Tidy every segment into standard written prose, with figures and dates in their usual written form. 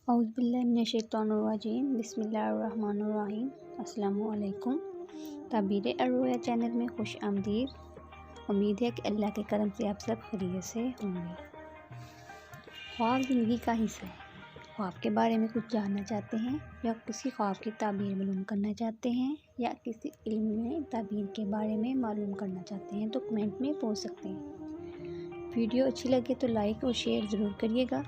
اعوذ باللہ من الشیطان الرجیم، بسم اللہ الرحمن الرحیم۔ السلام علیکم۔ تعبیر الرؤیا چینل میں خوش آمدید۔ امید ہے کہ اللہ کے کرم سے آپ سب خیریت سے ہوں گے۔ خواب زندگی کا حصہ ہے۔ خواب کے بارے میں کچھ جاننا چاہتے ہیں یا کسی خواب کی تعبیر معلوم کرنا چاہتے ہیں یا کسی علم میں تعبیر کے بارے میں معلوم کرنا چاہتے ہیں تو کمنٹ میں پوچھ سکتے ہیں۔ ویڈیو اچھی لگے تو لائک اور شیئر ضرور کریے گا۔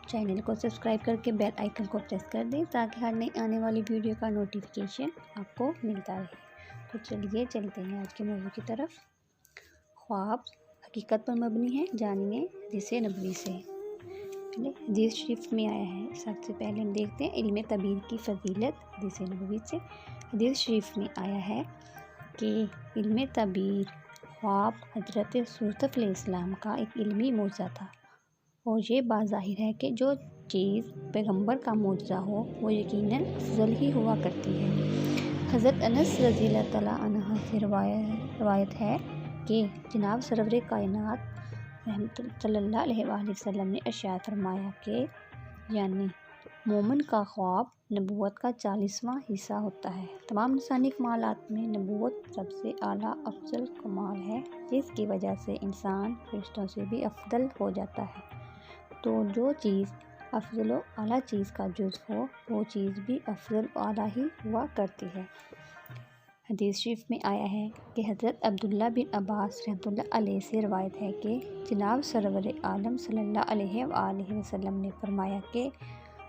چینل کو سبسکرائب کر کے بیل آئیکن کو پریس کر دیں تاکہ ہر نئی آنے والی ویڈیو کا نوٹیفیکیشن آپ کو ملتا رہے۔ تو چلیے چلتے ہیں آج کے موضوع کی طرف۔ خواب حقیقت پر مبنی ہے، جانیے حدیث نبوی سے۔ حدیث شریف میں آیا ہے، سب سے پہلے ہم دیکھتے ہیں علم تعبیر کی فضیلت حدیث نبوی سے۔ حدیث شریف میں آیا ہے کہ علم تعبیر خواب حضرت یوسف علیہ السلام کا ایک علمی معجزہ تھا، اور یہ بظاہر ہے کہ جو چیز پیغمبر کا معجزہ ہو وہ یقیناً افضل ہی ہوا کرتی ہے۔ حضرت انس رضی اللہ تعالیٰ عنہ سے روایت ہے کہ جناب سرور کائنات رحمت صلی اللہ علیہ وآلہ وسلم نے ارشاد فرمایا کہ یعنی مومن کا خواب نبوت کا 40واں حصہ ہوتا ہے۔ تمام انسانی کمالات میں نبوت سب سے اعلیٰ افضل کمال ہے، جس کی وجہ سے انسان فرشتوں سے بھی افضل ہو جاتا ہے۔ تو جو چیز افضل و اعلیٰ چیز کا جز ہو وہ چیز بھی افضل و اعلیٰ ہی ہوا کرتی ہے۔ حدیث شریف میں آیا ہے کہ حضرت عبداللہ بن عباس رحمۃ اللہ علیہ سے روایت ہے کہ جناب سرور عالم صلی اللہ علیہ وآلہ وسلم نے فرمایا کہ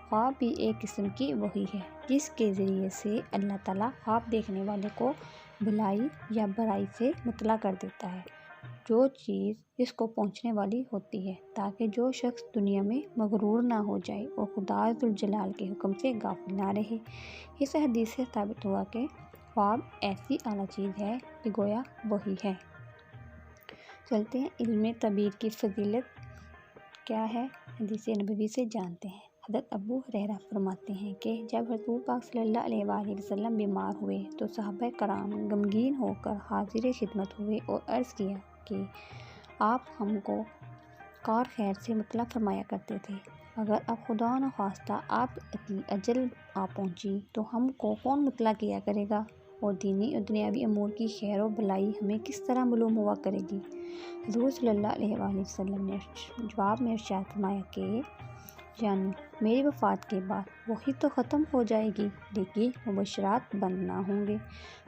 خواب بھی ایک قسم کی وحی ہے، جس کے ذریعے سے اللہ تعالیٰ خواب دیکھنے والے کو بھلائی یا برائی سے مطلع کر دیتا ہے، جو چیز اس کو پہنچنے والی ہوتی ہے، تاکہ جو شخص دنیا میں مغرور نہ ہو جائے اور خدا ذوالجلال کے حکم سے غافل نہ رہے۔ اس حدیث سے ثابت ہوا کہ خواب ایسی اعلیٰ چیز ہے کہ گویا وحی ہے۔ چلتے ہیں علم تعبیر کی فضیلت کیا ہے، حدیث نبوی سے جانتے ہیں۔ حضرت ابو ہریرہ فرماتے ہیں کہ جب رسول پاک صلی اللہ علیہ وآلہ وسلم بیمار ہوئے تو صحابہ کرام غمگین ہو کر حاضر خدمت ہوئے اور عرض کیا کہ آپ ہم کو کار خیر سے مطلع فرمایا کرتے تھے، اگر اب خدا نخواستہ آپ کی اجل آ پہنچی تو ہم کو کون مطلع کیا کرے گا، اور دینی اور دنیاوی امور کی خیر و بھلائی ہمیں کس طرح معلوم ہوا کرے گی۔ حضور صلی اللہ علیہ وآلہ وسلم نے جواب میں ارشاد فرمایا کہ یعنی میری وفات کے بعد وحی تو ختم ہو جائے گی لیکن مبشرات بند نہ ہوں گے۔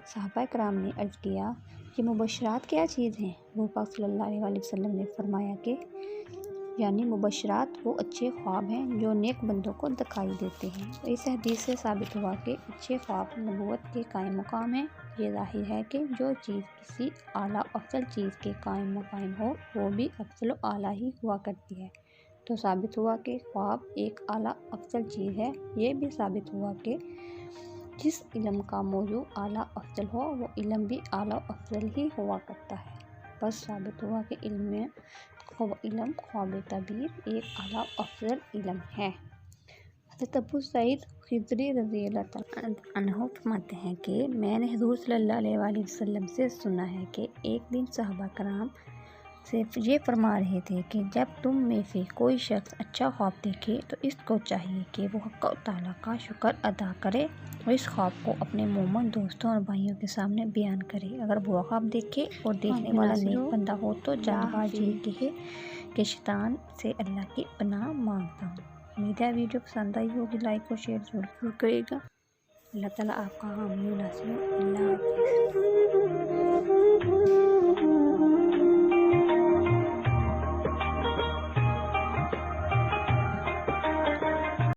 صحابہ کرام نے عرض کیا یہ مبشرات کیا چیز ہیں؟ حضور پاک صلی اللہ علیہ وآلہ وسلم نے فرمایا کہ یعنی مبشرات وہ اچھے خواب ہیں جو نیک بندوں کو دکھائی دیتے ہیں۔ اس حدیث سے ثابت ہوا کہ اچھے خواب نبوت کے قائم مقام ہیں۔ یہ ظاہر ہے کہ جو چیز کسی اعلیٰ افضل چیز کے قائم مقام ہو وہ بھی افضل و اعلیٰ ہی ہوا کرتی ہے۔ تو ثابت ہوا کہ خواب ایک اعلیٰ افضل چیز ہے۔ یہ بھی ثابت ہوا کہ جس علم کا موضوع اعلیٰ افضل ہو وہ علم بھی اعلیٰ افضل ہی ہوا کرتا ہے۔ بس ثابت ہوا کہ علم خواب تعبیر ایک اعلیٰ افضل علم ہے۔ حضرت ابو سعید خدری رضی اللہ تعالیٰ عنہ فرماتے ہیں کہ میں نے حضور صلی اللہ علیہ وآلہ وسلم سے سنا ہے کہ ایک دن صحابہ کرام سے یہ فرما رہے تھے کہ جب تم میں سے کوئی شخص اچھا خواب دیکھے تو اس کو چاہیے کہ وہ حق تعالیٰ کا شکر ادا کرے اور اس خواب کو اپنے مومن دوستوں اور بھائیوں کے سامنے بیان کرے۔ اگر برا خواب دیکھے اور دیکھنے والا نیک بندہ ہو تو چند بار یہ کہے کہ شیطان سے اللہ کی پناہ مانگتا ہوں۔ امید ہے ویڈیو پسند آئی ہوگی، لائک اور شیئر ضرور کرے گا۔ اللہ تعالیٰ آپ کا حامی و ناصر ہو۔ اللہ حافظ۔